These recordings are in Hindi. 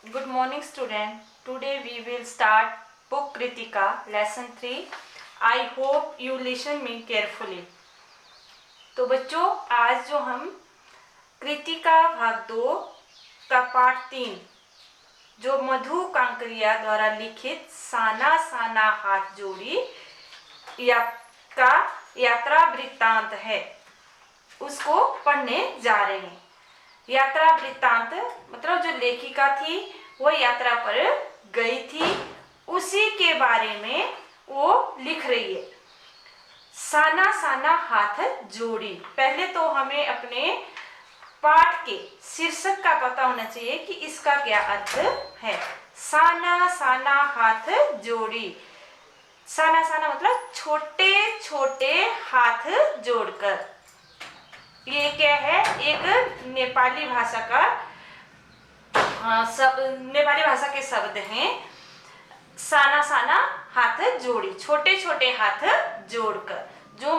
Good morning, student. Today we will start book Kritika lesson 3. I hope you listen me carefully. तो बच्चों, आज जो हम कृतिका भाग 2 का पाठ 3 जो मधु कांकरिया द्वारा लिखित साना साना हाथ जोड़ी का यात्रा वृत्तांत है, उसको पढ़ने जा रहे हैं। यात्रा वृत्तांत मतलब जो लेखिका थी वो यात्रा पर गई थी, उसी के बारे में वो लिख रही है। साना साना हाथ जोड़ी। पहले तो हमें अपने पाठ के शीर्षक का पता होना चाहिए कि इसका क्या अर्थ है। साना साना हाथ जोड़ी। साना साना मतलब छोटे छोटे हाथ जोड़कर। ये क्या है? एक नेपाली भाषा का नेपाली भाषा के शब्द हैं। साना साना हाथ जोड़ी, छोटे छोटे हाथ जोड़कर। जो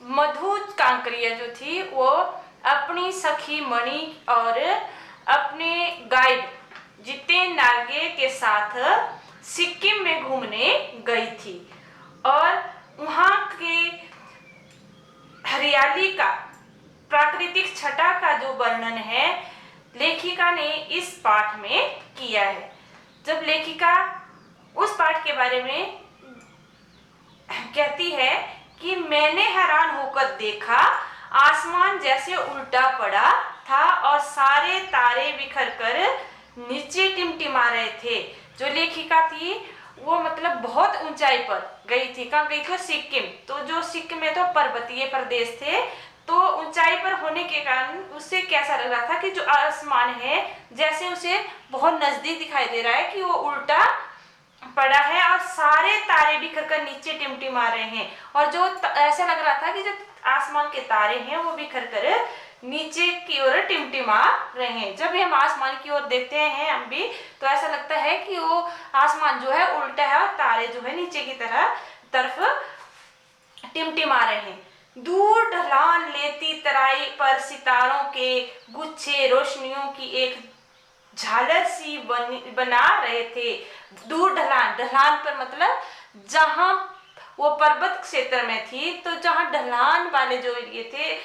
मधु कांकरिया जो थी वो अपनी सखी मणि और अपने गाइड जितेन नार्गे के साथ सिक्किम में घूमने गई थी और वहाँ के हरियाली का, प्राकृतिक छटा का जो वर्णन है लेखिका ने इस पाठ में किया है। जब लेखिका उस पाठ के बारे में कहती है कि मैंने हैरान होकर देखा, आसमान जैसे उल्टा पड़ा था और सारे तारे बिखर कर नीचे टिमटिमा रहे थे। जो लेखिका थी वो मतलब बहुत ऊंचाई पर गई थी। कहाँ गई थी? सिक्किम। तो जो सिक्किम में तो पर्वतीय प्रदेश थे, तो ऊंचाई पर होने के कारण उसे कैसा लग रहा था कि जो आसमान है जैसे उसे बहुत नजदीक दिखाई दे रहा है कि वो उल्टा पड़ा है और सारे तारे बिखर कर नीचे टिमटिमा रहे हैं। और जो ऐसा लग रहा था कि जो आसमान के तारे हैं वो बिखर कर नीचे की ओर टिमटिमा रहे हैं। जब हम आसमान की ओर देखते हैं हम भी, तो ऐसा लगता है कि वो आसमान जो है उल्टा है और तारे जो है नीचे की तरफ टिमटिमा रहे हैं। दूर ढलान लेती तराई पर सितारों के गुच्छे रोशनियों की एक झालर सी बना रहे थे। दूर ढलान, ढलान पर मतलब जहां वो पर्वत क्षेत्र में थी, तो जहां ढलान वाले जो ये थे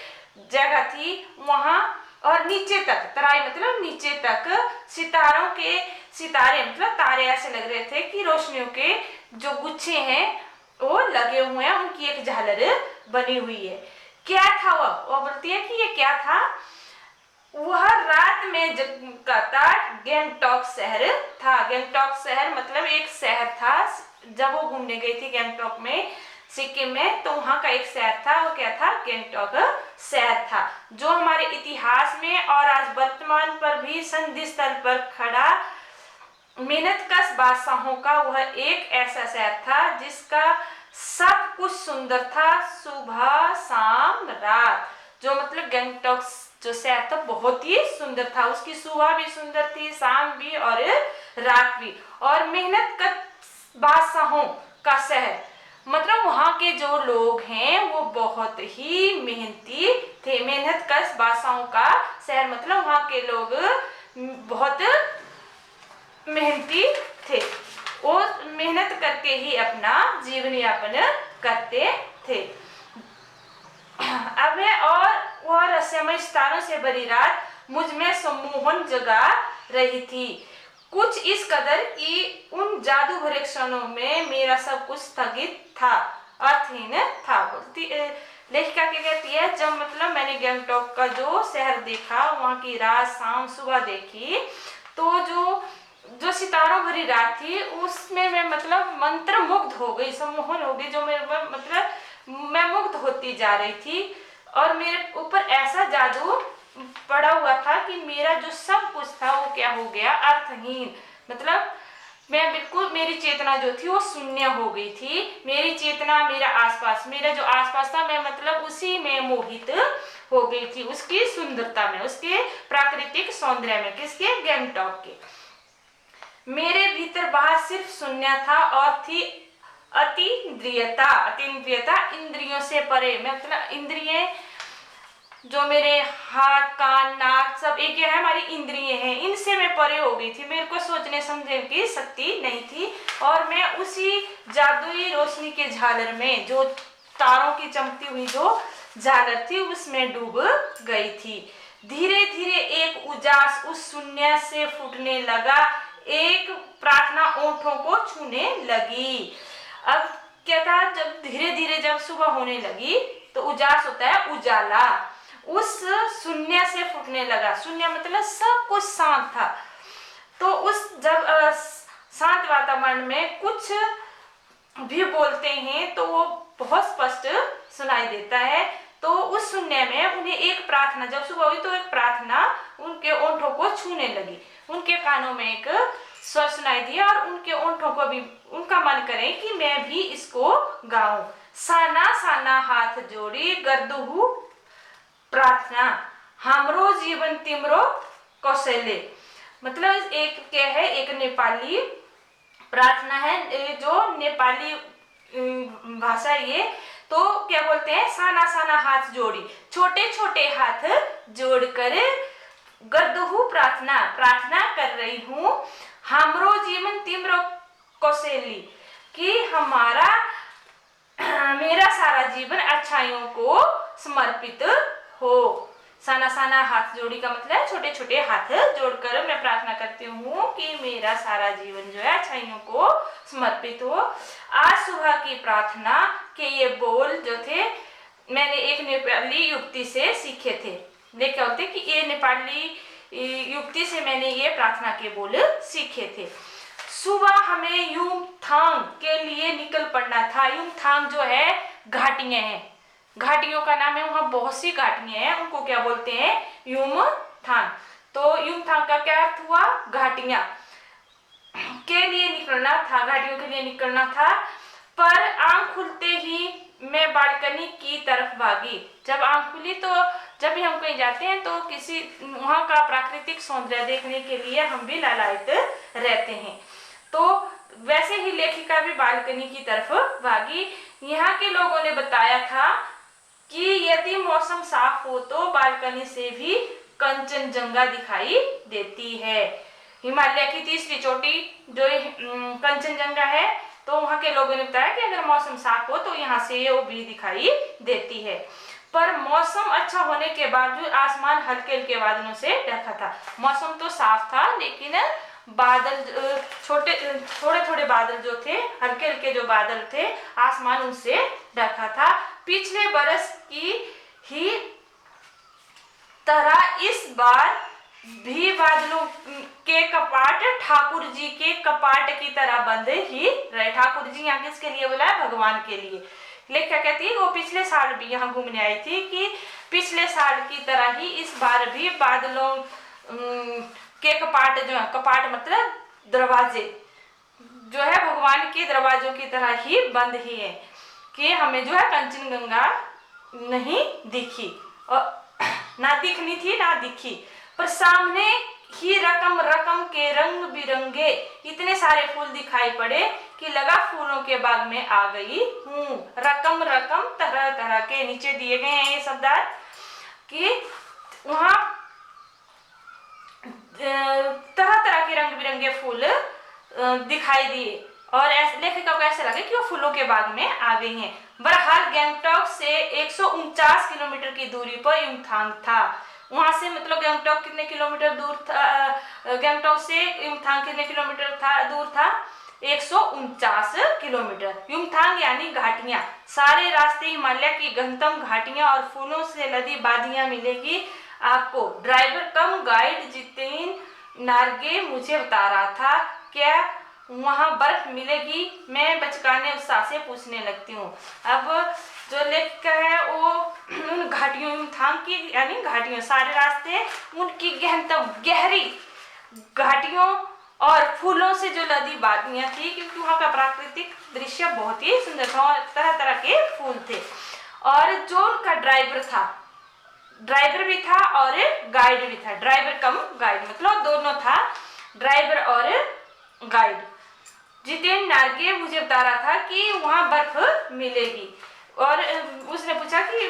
जगह थी वहां और नीचे तक, तराई मतलब नीचे तक सितारों के, सितारे मतलब तारे ऐसे लग रहे थे कि रोशनियों के जो गुच्छे हैं वो लगे हुए हैं, उनकी एक झालर बनी हुई है। क्या था वो बोलती है कि ये क्या था? वह रात में जगता गैंगटॉक शहर था। गैंगटॉक शहर मतलब एक शहर था। जब वो घूमने गई थी गैंगटॉक में, सिक्किम में, तो वहां का एक शहर था। वो क्या था? गैंगटॉक शहर था, जो हमारे इतिहास में और आज वर्तमान पर भी संधि स्थल पर खड़ा मेहनतकश बादशाहों का वह एक ऐसा शहर था जिसका सब कुछ सुंदर था, सुबह शाम रात। जो मतलब गैंगटॉक जो शहर था बहुत ही सुंदर था, उसकी सुबह भी सुंदर थी, शाम भी और रात भी। और मेहनतकश बादशाहों का शहर मतलब वहाँ के जो लोग हैं वो बहुत ही मेहनती थे। मेहनतकश बादशाहों का शहर मतलब वहाँ के लोग बहुत मेहनती थे। वो मेहनत करके ही अपना जीवन यापन करते थे। अब है और वह रहस्यमय सितारों से भरी रात मुझ में सम्मोहन जगा रही थी, कुछ इस कदर कि उन जादू भरे क्षणों में मेरा सब कुछ स्थगित था, अर्थहीन था। लेखिका क्या कहती है? जब मतलब मैंने गैंगटॉक का जो शहर देखा, वहाँ की रात शाम सुबह देखी, तो जो सितारों भरी रात थी उसमें मैं मतलब मंत्र मुग्ध हो गई, सम्मोहन हो गई। जो मेरे मतलब मैं मुग्ध होती जा रही थी और मेरे ऊपर ऐसा जादू पड़ा हुआ था कि मेरा जो सब कुछ था वो क्या हो गया? अर्थहीन। मतलब मैं बिल्कुल, मेरी चेतना जो थी वो शून्य हो गई थी। मेरी चेतना, मेरा आसपास, मेरा जो आसपास था, मैं मतलब उसी में मोहित हो गई थी, उसकी सुंदरता में, उसके प्राकृतिक सौंदर्य में। किसके? गैंगटॉक के। मेरे भीतर बाहर सिर्फ शून्य था और थी अतीन्द्रियता। अतीन्द्रियता इंद्रियों से परे, मतलब इंद्रिय जो मेरे हाथ कान नाक सब एक है हमारी इंद्रिय हैं, इनसे मैं परे हो गई थी। मेरे को सोचने समझने की शक्ति नहीं थी और मैं उसी जादुई रोशनी के झालर में, जो तारों की चमकती हुई जो झालर थी, उसमें डूब गई थी। धीरे धीरे एक उजास उस शून्य से फूटने लगा, एक प्रार्थना ओंठों को छूने लगी। अब क्या था, जब धीरे धीरे जब सुबह होने लगी तो उजास होता है उजाला, उस शून्य से फूटने लगा। शून्य मतलब सब कुछ शांत था। तो उस जब शांत वातावरण में कुछ भी बोलते हैं तो वो बहुत स्पष्ट सुनाई देता है। तो उस शून्य में उन्हें एक प्रार्थना, जब सुबह हुई तो एक प्रार्थना उनके ओंठों को छूने लगी। उनके कानों में एक स्वर सुनाई दिया और उनके ओंठों को भी उनका मन करे कि मैं भी इसको गाऊं। साना साना हाथ जोड़ी गर्दहू प्रार्थना, हमरो जीवन तिमरो कौशले। मतलब एक क्या है, एक नेपाली प्रार्थना है, जो नेपाली भाषा ये। तो क्या बोलते हैं, साना साना हाथ जोड़ी, छोटे छोटे हाथ जोड़कर गर्दहू प्रार्थना, प्रार्थना कर रही हूँ। हमरो जीवन तिम्रो कौशली, कि हमारा मेरा सारा जीवन अच्छाइयों को समर्पित हो। साना साना हाथ जोड़ी का मतलब छोटे छोटे हाथ जोड़कर मैं प्रार्थना करती हूँ कि मेरा सारा जीवन जो है अच्छाइयों को समर्पित हो। आज सुबह की प्रार्थना के ये बोल जो थे, मैंने एक नेपाली युवती से सीखे थे। देख होते कि ये नेपाली युवती से मैंने ये प्रार्थना के बोल सीखे थे। सुबह हमें युमथांग के लिए निकल पड़ना था। युमथांग जो है घाटियां हैं, घाटियों का नाम है, वहां बहुत सी घाटियां हैं, उनको क्या बोलते हैं, युमथांग। तो युमथांग का क्या अर्थ हुआ, घाटियां के लिए निकलना था, घाटियों के लिए निकलना था। पर आंख खुलते ही मैं बालकनी की तरफ भागी। जब आंख खुली तो जब भी हम कहीं जाते हैं तो किसी वहां का प्राकृतिक सौंदर्य देखने के लिए हम भी लालायित रहते हैं। तो वैसे ही लेखिका भी बालकनी की तरफ भागी। यहाँ के लोगों ने बताया था कि यदि मौसम साफ हो तो बालकनी से भी कंचनजंगा दिखाई देती है। हिमालय की तीसरी चोटी जो कंचनजंगा है, तो वहां के लोगों ने बताया कि अगर मौसम साफ हो तो यहाँ से वो भी दिखाई देती है। पर मौसम अच्छा होने के बावजूद आसमान हल्के हल्के बादलों से ढका था। मौसम तो साफ था लेकिन बादल छोटे थोड़े थोड़े बादल जो थे, हल्के हल्के जो बादल थे, आसमान उनसे ढका था। पिछले बरस की ही तरह इस बार भी बादलों के कपाट ठाकुर जी के कपाट की तरह बंद ही रहे। ठाकुर जी यहाँ किसके लिए बोला है, भगवान के लिए। लेखिका कहती है वो पिछले साल भी यहाँ घूमने आई थी कि पिछले साल की तरह ही इस बार भी बादलों के कपाट जो है, कपाट मतलब दरवाजे जो है भगवान के दरवाजों की तरह ही बंद ही है, कि हमें जो है कंचनजंगा नहीं दिखी और ना दिखनी थी ना दिखी। पर सामने ही रकम रकम के रंग बिरंगे इतने सारे फूल दिखाई पड़े कि लगा फूलों के बाग में आ गई हूँ। रकम रकम तरह तरह के नीचे दिए गए हैं ये शब्दार्थ, कि वहां तरह तरह के रंग बिरंगे फूल दिखाई दिए और लेखिका को ऐसे लगे कि वो फूलों के बाग में आ गई हैं। बहरहाल गैंगटॉक से 149 किलोमीटर की दूरी पर युमथांग था। वहां से मतलब गैंगटॉक कितने किलोमीटर दूर था, गैंगटॉक से युमथांग कितने किलोमीटर था दूर था, 149 किलोमीटर। युमथांग यानी घाटियां, सारे रास्ते हिमालय की घनतम घाटियां और फूलों से लदी वादियां मिलेगी आपको। ड्राइवर कम गाइड जितेन नार्गे मुझे बता रहा था, क्या वहां बर्फ मिलेगी? मैं बचकाने उत्साह से पूछने लगती हूँ। अब जो लेखिका है वो उन घाटियों युमथांग की यानी घाटियों, सारे रास्ते उनकी गहनतम गहरी घाटियों और फूलों से जो लदी वादियां थी, क्योंकि वहां का प्राकृतिक दृश्य बहुत ही सुंदर था और तरह तरह के फूल थे। और जो उनका ड्राइवर था, ड्राइवर भी था और गाइड भी था। ड्राइवर कम गाइड मतलब दोनों था, ड्राइवर और गाइड। जितेन नार्गे मुझे बता रहा था कि वहां बर्फ मिलेगी और उसने पूछा कि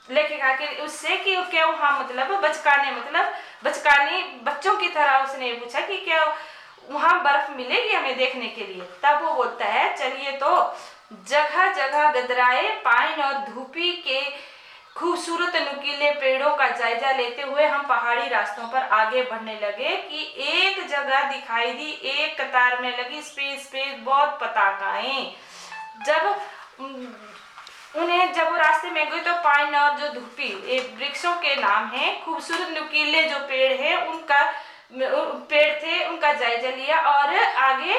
लेखिका के उससे कि क्या वहाँ मतलब बचकाने बच्चों की तरह उसने पूछा कि क्या वहाँ बर्फ मिलेगी हमें देखने के लिए। तब वो बोलता है चलिए तो जगह जगह गदराए पाइन और धूपी के खूबसूरत नुकीले पेड़ों का जायजा लेते हुए हम पहाड़ी रास्तों पर आगे बढ़ने लगे कि एक जगह दिखाई दी, एक कतार में लगी स्पेस बहुत पताकाएं। जब जब वो रास्ते में गए तो पाइन और जो धूपी ये वृक्षों के नाम हैं, खूबसूरत नुकीले जो पेड़ थे उनका जायजा लिया और आगे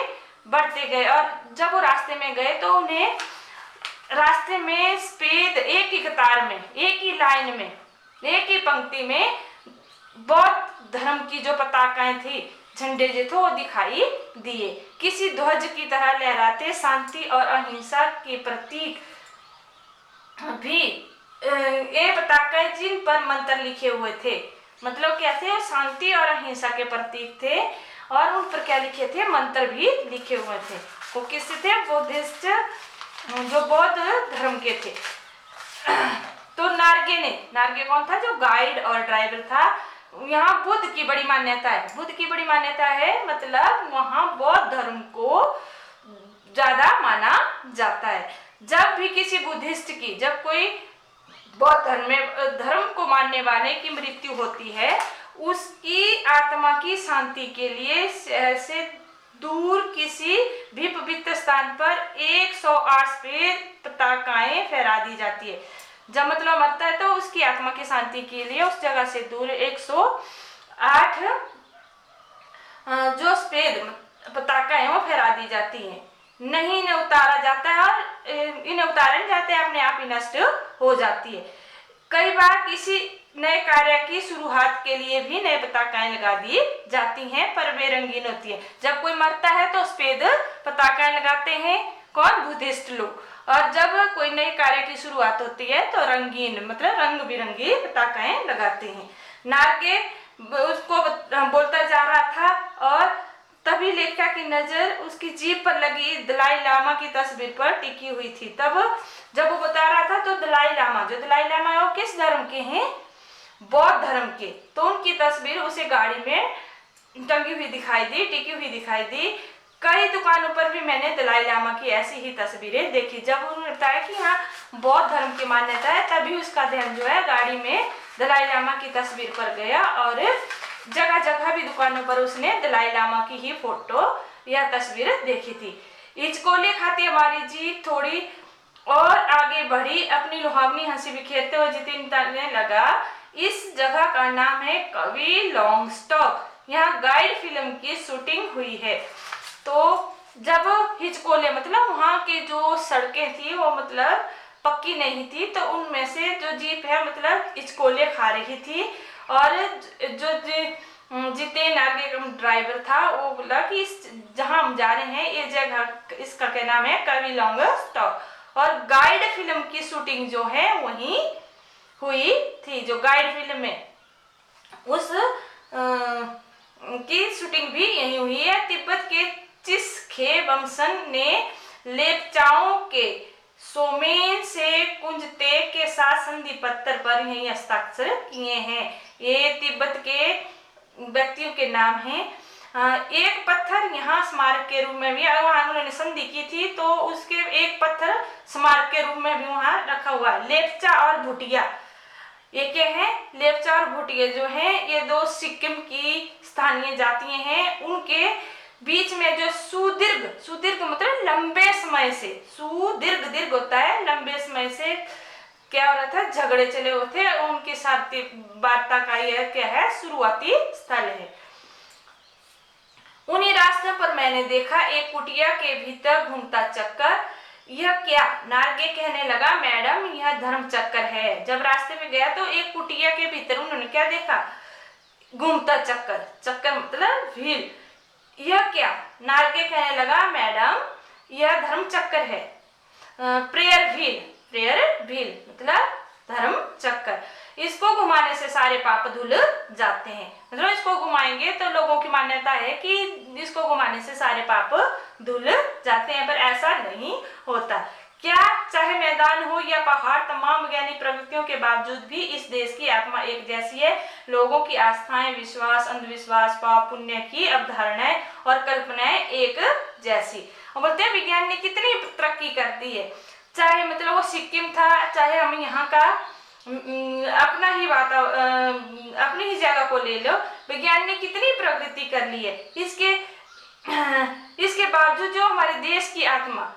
बढ़ते गए। और जब वो रास्ते में गए तो उन्हें रास्ते में सफेद एक ही कतार में, एक ही लाइन में, एक ही पंक्ति में बौद्ध धर्म की जो पताकाएं थी, झंडे जो थे वो दिखाई दिए, किसी ध्वज की तरह लहराते, शांति और अहिंसा के प्रतीक भी ये पताकाएं जिन पर मंत्र लिखे हुए थे, मतलब कैसे शांति और अहिंसा के प्रतीक थे और उन पर क्या लिखे थे, मंत्र भी लिखे हुए थे। वो किससे थे, बुद्धिस्ट जो बौद्ध धर्म के थे। तो नार्गे कौन था, जो गाइड और ड्राइवर था। यहाँ बुद्ध की बड़ी मान्यता है, मतलब वहाँ बौद्ध धर्म को ज्यादा माना जाता है। जब भी किसी बुद्धिस्ट की, जब कोई बौद्ध धर्म को मानने वाले की मृत्यु होती है, उसकी आत्मा की शांति के लिए शहर से दूर किसी भी पवित्र स्थान पर 108 सफेद पताकाएं फहरा दी जाती है। जब मतलब मरता है तो उसकी आत्मा की शांति के लिए उस जगह से दूर 108 जो सफेद पताका है वो फहरा दी जाती हैं। नहीं इन्हें उतारा जाता है और इन्हें उतारे जाते हैं, अपने आप ही नष्ट हो जाती है। कई बार किसी नए कार्य की शुरुआत के लिए भी नए पताकाएं लगा दी जाती हैं, पर वे रंगीन होती है। जब कोई मरता है तो सफेद पताकाएं लगाते हैं कौन, बुद्धिस्ट लोग। और जब कोई नए कार्य की शुरुआत होती है तो रंगीन मतलब रंग बिरंगी पताकाएं लगाते हैं। नार्गे उसको बोलता जा रहा था और तभी लेखिका की नजर उसकी जीभ पर लगी दलाई लामा की तस्वीर पर टिकी हुई थी। तब जब वो बता रहा था तो दलाई लामा है वो किस धर्म के हैं, बौद्ध धर्म के। तो उनकी तस्वीर उसे गाड़ी में टंगी हुई दिखाई दी, टिकी हुई दिखाई दी। कई दुकानों पर भी मैंने दलाई लामा की ऐसी ही तस्वीरें देखी। जब उन्होंने बताया कि हाँ बौद्ध धर्म की मान्यता है, तभी उसका ध्यान जो है गाड़ी में दलाई लामा की तस्वीर पर गया और जगह जगह भी दुकानों पर उसने दलाई लामा की ही फोटो या तस्वीर देखी थी। इचकोले खाती हमारी जीप थोड़ी और आगे बढ़ी, अपनी लुहावनी हंसी बिखेरते हुए जितिन ने लगा, इस जगह का नाम है कवि लॉन्गस्टॉक, यहाँ गाइड फिल्म की शूटिंग हुई है। तो जब हिचकोले मतलब वहाँ के जो सड़कें थी वो मतलब पक्की नहीं थी, तो उनमें से जो जीप है मतलब हिचकोले खा रही थी और जो जितेन आगे ड्राइवर था वो बोला कि जहाँ हम जा रहे हैं ये जगह, इसका क्या नाम है, कवि लॉन्गस्टॉक। और गाइड फिल्म की शूटिंग जो है वहीं हुई थी, जो गाइड फिल्म में उस की शूटिंग भी यहीं हुई है। तिब्बत के चिस्खे वंशन ने लेप्चाओं के सोमेन से कुंजते के साथ संधि पत्र पर यही हस्ताक्षर किए हैं। ये तिब्बत के व्यक्तियों के नाम हैं। एक पत्थर यहाँ स्मारक के रूप में भी वहाँ उन्होंने संधि की थी, तो उसके एक पत्थर स्मारक के रूप में भी वहाँ रखा हुआ है। लेप्चा और भूटिया, ये क्या है, लेप्चा और भूटिया जो हैं ये दो सिक्किम की स्थानीय जातियां हैं। उनके बीच में जो सुदीर्घ मतलब लंबे समय से, दीर्घ होता है, लंबे समय से क्या हो रहा था, झगड़े चले हुए थे। उनके साथ वार्ता का यह क्या है, शुरुआती स्थल है। उन्हीं रास्तों पर मैंने देखा एक कुटिया के भीतर घूमता चक्कर। यह क्या, नार्गे कहने लगा, मैडम यह धर्म चक्कर है। जब रास्ते में गया तो एक कुटिया के भीतर उन्होंने क्या देखा, घूमता चक्कर मतलब व्हील। यह क्या, नार्गे कहने लगा, मैडम यह धर्म चक्कर है। प्रेयर व्हील मतलब धर्म चक्कर। इसको घुमाने से सारे पाप धुल जाते हैं, मतलब इसको घुमाएंगे तो लोगों की मान्यता है कि इसको घुमाने से सारे पाप धुल जाते हैं, पर ऐसा नहीं होता। क्या चाहे मैदान हो या पहाड़, तमाम वैज्ञानिक प्रवृत्तियों के बावजूद भी इस देश की आत्मा एक जैसी है। लोगों की आस्थाएं, विश्वास, अंधविश्वास, पाप पुण्य की अवधारणाएं और कल्पनाएं एक जैसी। और बोलते हैं विज्ञान ने कितनी तरक्की कर दी है, चाहे मतलब वो सिक्किम था, चाहे हम यहाँ का अपना ही अपनी ही जगह को ले लो, विज्ञान ने कितनी प्रगति कर ली है। इसके बावजूद जो हमारे देश की आत्मा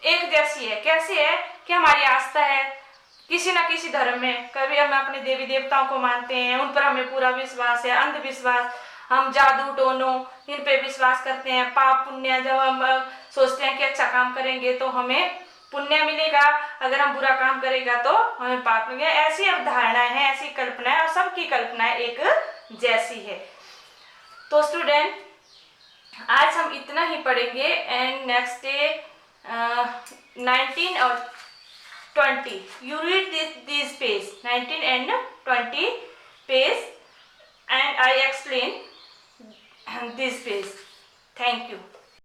एक जैसी है। कैसी है कि हमारी आस्था है किसी न किसी धर्म में, कभी हम अपने देवी देवताओं को मानते हैं, उन पर हमें पूरा विश्वास है। अंधविश्वास, हम जादू टोनों इन पे विश्वास करते हैं। पाप पुण्य, जब हम सोचते हैं कि अच्छा काम करेंगे तो हमें पुण्य मिलेगा, अगर हम बुरा काम करेगा तो हमें पाप मिलेगा। ऐसी अवधारणाएं हैं, ऐसी कल्पनाएं, और सबकी कल्पनाएं एक जैसी है। तो स्टूडेंट, आज हम इतना ही पढ़ेंगे एंड नेक्स्ट डे 19 और 20 you read this page 19 and 20 page and I explain this page.